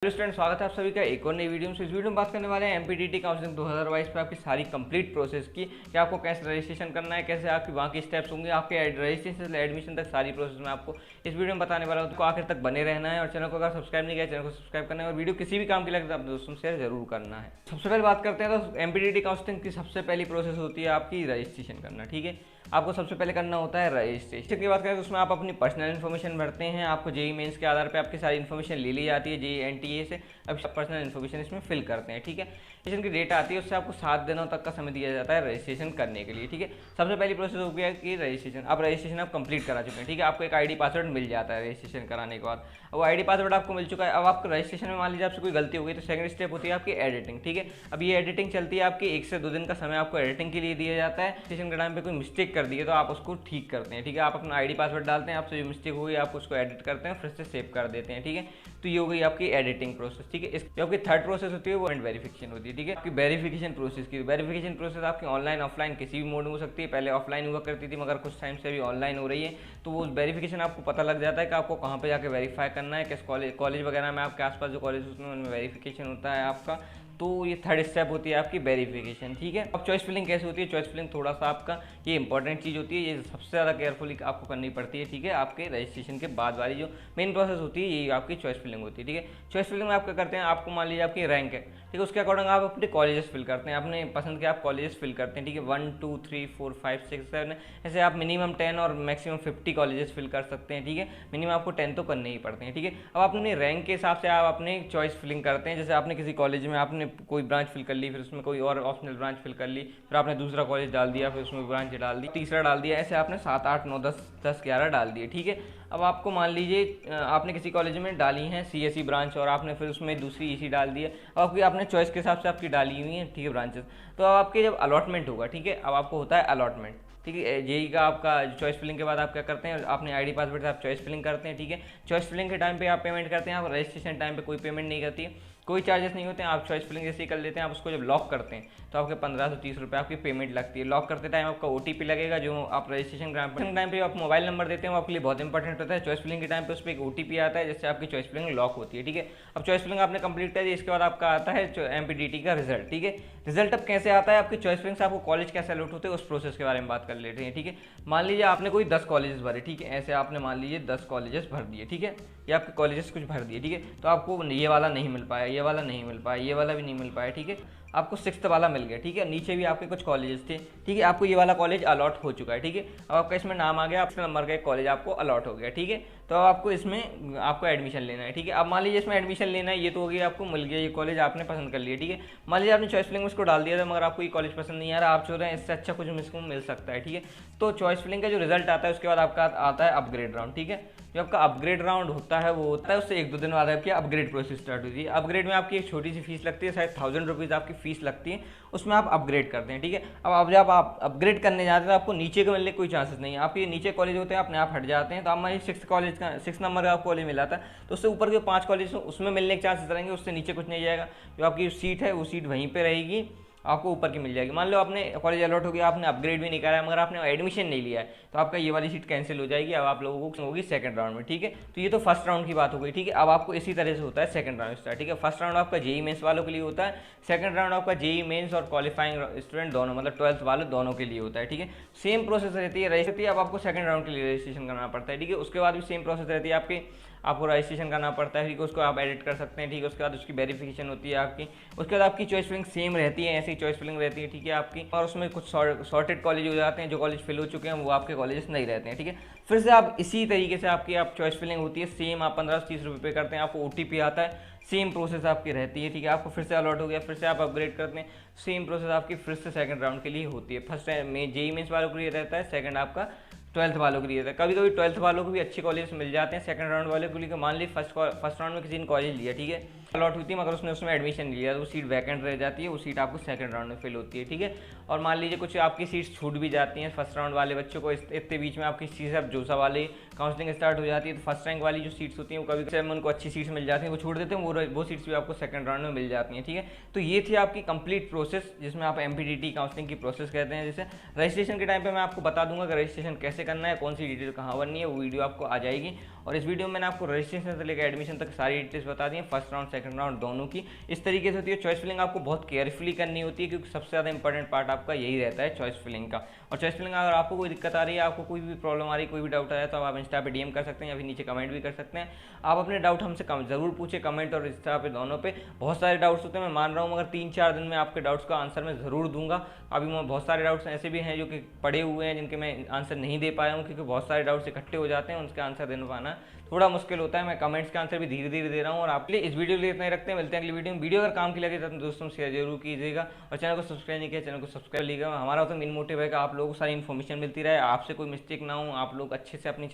Hello student, स्वागत है आप सभी का एक और नई वीडियो में। इस वीडियो में बात करने वाले हैं एमपीटीटी काउंसलिंग 2022 पे आपकी सारी कंप्लीट प्रोसेस की कि आपको कैसे रजिस्ट्रेशन करना है, कैसे आपकी बाकी स्टेप्स होंगे, आपके रजिस्ट्रेशन से एडमिशन तक सारी प्रोसेस में आपको इस वीडियो में बताने वाला हूं। तो आखिर तक बने रहना है और चैनल को अगर सब्सक्राइब नहीं किया चैनल को सब्सक्राइब करना है और वीडियो किसी भी काम के लिए अपने दोस्तों से शेयर जरूर करना है। सबसे पहले बात करते हैं तो एमपीटीटी काउंसलिंग की सबसे पहली प्रोसेस होती है आपकी रजिस्ट्रेशन करना। ठीक है, आपको सबसे पहले करना होता है रजिस्ट्रेशन की बात करें तो उसमें आप अपनी पर्सनल इन्फॉर्मेशन भरते हैं। आपको जेई मेंस के आधार पे आपकी सारी इन्फॉर्मेशन ले ली जाती है जेई एनटीए से। अब पर्सनल इन्फॉर्मेशन इसमें फिल करते हैं। ठीक है, रजिस्ट्रेशन की डेट आती है, उससे आपको 7 दिनों तक का समय दिया जाता है रजिस्ट्रेशन करने के लिए। ठीक है, सबसे पहली प्रोसेस हो गया कि रजिस्ट्रेशन। अब रजिस्ट्रेशन आप कंप्लीट करा चुके हैं। ठीक है, आपको एक आईडी पासवर्ड मिल जाता है रजिस्ट्रेशन कराने के बाद। अब आईडी पासवर्ड आपको मिल चुका है। अब आपको रजिस्ट्रेशन में मान लीजिए आपसे कोई गलती हो गई तो सेकंड स्टेप होती है आपकी एडिटिंग। ठीक है, अब ये एडिटिंग चलती है आपकी 1 से 2 दिन का समय आपको एडिटिंग के लिए दिया जाता है। रजिस्ट्रेशन के टाइम पे कोई मिस्टेक कर दी है तो आप उसको ठीक करते हैं। ठीक है, आप अपना आईडी पासवर्ड डालते हैं, आपसे जो मिस्टेक हो गई आप उसको एडिट करते हैं, फिर से सेव कर देते हैं। ठीक है, तो ये हो गई आपकी एडिटिंग प्रोसेस। ठीक है, इसकी आपकी थर्ड प्रोसेस होती है वो वेरिफिकेशन होती है। ठीक है, आपकी वेरिफिकेशन प्रोसेस की वेरिफिकेशन प्रोसेस आपकी ऑनलाइन ऑफलाइन किसी भी मोड में हो सकती है। पहले ऑफलाइन हुआ करती थी मगर कुछ टाइम से अभी ऑनलाइन हो रही है। तो वो वेरिफिकेशन आपको पता लग जाता है कि आपको कहाँ पे जाके वेरीफाई करना है, किस कॉलेज वगैरह में आपके आसपास जो कॉलेज उसमें उनमें वेरिफिकेशन होता है आपका। तो ये थर्ड स्टेप होती है आपकी वेरिफिकेशन। ठीक है, अब चॉइस फिलिंग कैसे होती है? चॉइस फिलिंग थोड़ा सा आपका ये इंपॉर्टेंट चीज़ होती है, ये सबसे ज़्यादा केयरफुली आपको करनी पड़ती है। ठीक है, आपके रजिस्ट्रेशन के बाद वाली जो मेन प्रोसेस होती है ये आपकी चॉइस फिलिंग होती है। ठीक है, चॉइस फिलिंग में आप क्या करते हैं, आपको मान लीजिए आपकी रैंक है। ठीक है, उसके अकॉर्डिंग आप अपने कॉलेजेस फिल करते हैं, अपने पसंद के आप कॉलेजेस फिल करते हैं। ठीक है, 1 2 3 4 5 6 7 ऐसे आप मिनिमम 10 और मैक्सिमम 50 कॉलेजेस फिल कर सकते हैं। ठीक है, मिनिमम आपको 10 तो करने ही पड़ते हैं। ठीक है, अब अपने रैंक के हिसाब से आप अपने चॉइस फिलिंग करते हैं। जैसे आपने किसी कॉलेज में आपने कोई ब्रांच फिल कर ली, फिर उसमें कोई और ऑप्शनल ब्रांच फिल कर ली, फिर आपने दूसरा कॉलेज डाल दिया, फिर उसमें ब्रांच डाल दी, तीसरा डाल दिया, ऐसे आपने 7 8 9 10 11 डाल दिए। ठीक है, अब आपको मान लीजिए आपने किसी कॉलेज में डाली है सीएसई ब्रांच और आपने फिर उसमें दूसरी ईसी डाल दी है। अब आपकी आपने चॉइस के हिसाब से आपकी डाली हुई है। ठीक है, ब्रांचेस। तो अब आपके जब अलॉटमेंट होगा, ठीक है, अब आपको होता है अलॉटमेंट। ठीक है, जेई का आपका चॉइस फिलिंग के बाद आप क्या करते हैं, आपने आईडी पासवर्ड से आप चॉइस फिलिंग करते हैं। ठीक है, चॉइस फिलिंग के टाइम पे आप पेमेंट करते हैं, आप रजिस्ट्रेशन टाइम पे कोई पेमेंट नहीं करती है, कोई चार्जेस नहीं होते हैं। आप चॉइस फिलिंग जैसे ही कर लेते हैं, आप उसको जब लॉक करते हैं तो आपके 1530 रुपये आपकी पेमेंट लगती है। लॉक करते टाइम आपका ओटीपी लगेगा जो आप रजिस्ट्रेशन टाइम पे आप मोबाइल नंबर देते हैं, वो आपके लिए बहुत इंपॉर्टेंट होता है। चॉइस फिलिंग के टाइम पे उस पर एक ओटीपी आता है जिससे आपकी चॉइस फिलिंग लॉक होती है। ठीक है, अब चॉइस फिलिंग आपने कंप्लीट कर दी, इसके बाद आपका आता है एमपीटीटी का रिजल्ट। ठीक है, रिजल्ट अब कैसे आता है, आपकी चॉइस फिलिंग से आपको कॉलेज कैसे अलॉट होते हैं उस प्रोसेस के बारे में बात कर लेते हैं। ठीक है, मान लीजिए आपने कोई 10 कॉलेजेस भरे। ठीक है, ऐसे आपने मान लीजिए 10 कॉलेजेस भर दिए। ठीक है, या आपके कॉलेजेस कुछ भर दिए। ठीक है, तो आपको ये वाला नहीं मिल पाया, ये वाला नहीं मिल पाया, ये वाला भी नहीं मिल पाया। ठीक है, आपको 6th वाला मिल गया। ठीक है, नीचे भी आपके कुछ कॉलेजेस थे। ठीक है, आपको ये वाला कॉलेज अलॉट हो चुका है। ठीक है, अब आपका इसमें नाम आ गया, आपके नंबर का एक कॉलेज आपको अलॉट हो गया। ठीक है, तो अब आपको इसमें आपको एडमिशन लेना है। ठीक है, अब मान लीजिए इसमें एडमिशन लेना है, ये तो हो गया, आपको मिल गया ये कॉलेज, आपने पसंद कर लिया। ठीक है, मान लीजिए आपने चॉइस फिलिंग में उसको डाल दिया था मगर आपको ये कॉलेज पसंद नहीं आ रहा, आप चाह रहे हैं इससे अच्छा कुछ इसको मिल सकता है। ठीक है, तो चॉइस फिलिंग का जो रिजल्ट आता है उसके बाद आपका आता है अपग्रेड राउंड। ठीक है, जो आपका अपग्रेड राउंड होता है वो होता है उससे 1 2 दिन बाद आपकी अपग्रेड प्रोसेस स्टार्ट होती है। अपग्रेड में आपकी एक छोटी सी फीस लगती है, शायद 1000 रुपीज़ आपकी फीस लगती है, उसमें आप अपग्रेड करते हैं। ठीक है, अब जब आप अपग्रेड करने जाते हैं तो आपको नीचे के मिलने कोई चांसेस नहीं है। आपके नीचे कॉलेज होते हैं अपने आप हट जाते हैं। तो हमारी 6 नंबर का कॉलेज मिला था तो उससे ऊपर के 5 कॉलेज उसमें मिलने के चांसेस रहेंगे, उससे नीचे कुछ नहीं जाएगा। जो आपकी सीट है वो सीट वहीं पर रहेगी, आपको ऊपर की मिल जाएगी। मान लो आपने कॉलेज अलॉट हो गया, आपने अपग्रेड भी नहीं करा है मगर आपने एडमिशन नहीं लिया है तो आपका ये वाली सीट कैंसिल हो जाएगी। अब आप लोगों को होगी सेकंड राउंड में। ठीक है, तो ये तो फर्स्ट राउंड की बात हो गई। ठीक है, अब आपको इसी तरह से होता है सेकंड राउंड स्टार्ट। ठीक है, फर्स्ट राउंड आपका जेई मेंस वालों के लिए होता है, सेकंड राउंड आपका जेई मेंस और क्वालिफाइंग स्टूडेंट दोनों, मतलब 12th वाले दोनों के लिए होता है। ठीक है, सेम प्रोसेस रहती है। अब आपको सेकंड राउंड के लिए रजिस्ट्रेशन करना पड़ता है। ठीक है, उसके बाद भी सेम प्रोसेस रहती है आपकी, आपको रजिस्ट्रेशन करना पड़ता है। ठीक है, उसको आप एडिट कर सकते हैं। ठीक है, उसके बाद उसकी वेरिफिकेशन होती है आपकी। उसके बाद आपकी चॉइस फिलिंग सेम रहती है, ऐसी चॉइस फिलिंग रहती है। ठीक है, आपकी और उसमें कुछ सॉर्टेड कॉलेज हो जाते हैं, जो कॉलेज फिल हो चुके हैं वो आपके कॉलेज नहीं रहते हैं। ठीक है, फिर से आप इसी तरीके से आपकी आप चॉइस फिलिंग होती है सेम, आप 1530 रुपये पे करते हैं, आपको ओटीपी आता है, सेम प्रोसेस आपकी रहती है। ठीक है, आपको फिर से अलॉट हो गया, फिर से आप अपग्रेड करते हैं, सेम प्रोसेस आपकी फिर से सेकंड राउंड के लिए होती है। फर्स्ट में जेई मेंस वालों के लिए रहता है, सेकंड आपका 12th वालों के लिए रहता है। कभी कभी 12th वालों को भी अच्छे कॉलेज मिल जाते हैं सेकंड राउंड वाले के लिए। मान ली फर्स्ट राउंड में किसी ने कॉलेज लिया, ठीक है, अलॉट होती है मगर उसने उसमें एडमिशन नहीं लिया तो वो सीट वैकेंट रह जाती है, वो सीट आपको सेकंड राउंड में फिल होती है। ठीक है, और मान लीजिए कुछ आपकी सीट्स छूट भी जाती हैं फर्स्ट राउंड वाले बच्चों को, इतने बीच में आपकी सीट्स अब जोसा वाले काउंसलिंग स्टार्ट हो जाती है तो फर्स्ट रैंक वाली जो सीट्स होती हैं वो कभी उनको अच्छी सीट्स मिल जाती हैं, वो छोड़ देते हैं, वो सीट्स भी आपको सेकंड राउंड में मिल जाती हैं। ठीक है, तो ये थी आपकी कंप्लीट प्रोसेस जिसमें आप एमपीटीटी काउंसलिंग की प्रोसेस कहते हैं। जैसे रजिस्ट्रेशन के टाइम पे मैं आपको बता दूंगा कि रजिस्ट्रेशन कैसे करना है, कौन सी डिटेल कहाँ भरनी है, वो वीडियो आपको आ जाएगी और इस वीडियो में मैंने आपको रजिस्ट्रेशन से लेकर एडमिशन तक सारी डिटेल्स बता दी हैं, फर्स्ट राउंड सेकंड राउंड दोनों की। इस तरीके से होती है। चॉइस फिलिंग आपको बहुत केयरफुली करनी होती है, क्योंकि सबसे ज़्यादा इंपॉर्टेंट पार्ट आपका यही रहता है चॉइस फिलिंग का। और चॉइस फिलिंग अगर आपको कोई दिक्कत आ रही है, आपको कोई भी प्रॉब्लम आ रही है, कोई भी डाउट आ रहा है, तो आप इंस्टा पे डीएम कर सकते हैं या फिर नीचे कमेंट भी कर सकते हैं। आप अपने डाउट हमसे ज़रूर पूछे, कमेंट और इंस्टा पे दोनों पे। बहुत सारे डाउट्स होते हैं, मैं मान रहा हूँ, मगर 3-4 दिन में आपके डाउट्स का आंसर मैं ज़रूर दूंगा। अभी बहुत सारे डाउट्स ऐसे भी हैं जो कि पड़े हुए हैं, जिनके मैं आंसर नहीं दे पाया हूँ, क्योंकि बहुत सारे डाउट्स इकट्ठे हो जाते हैं, उनके आंसर दे पाना थोड़ा मुश्किल होता है। मैं कमेंट्स के आंसर भी धीरे धीरे दे रहा हूँ। और आप लिए इस वीडियो के लिए इतना ही रखते हैं, मिलते हैं अगली वीडियो में। वीडियो अगर काम की लगे तो दोस्तों शेयर जरूर कीजिएगा, और चैनल को सब्सक्राइब नहीं किया चैनल को सब्सक्राइब लीजिएगा। हमारा तो मेन मोटिव है कि आप लोगों को सारी इन्फॉर्मेशन मिलती रहे, आपसे कोई मिस्टेक ना हो, आप लोग अच्छे से अपनी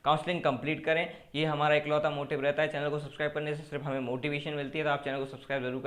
काउंसलिंग कंप्लीट करें, ये हमारा इकलौता मोटिव रहता है। चैनल को सब्सक्राइब करने से सिर्फ हमें मोटिवेशन मिलती है, तो आप चैनल को सब्सक्राइब जरूर करें।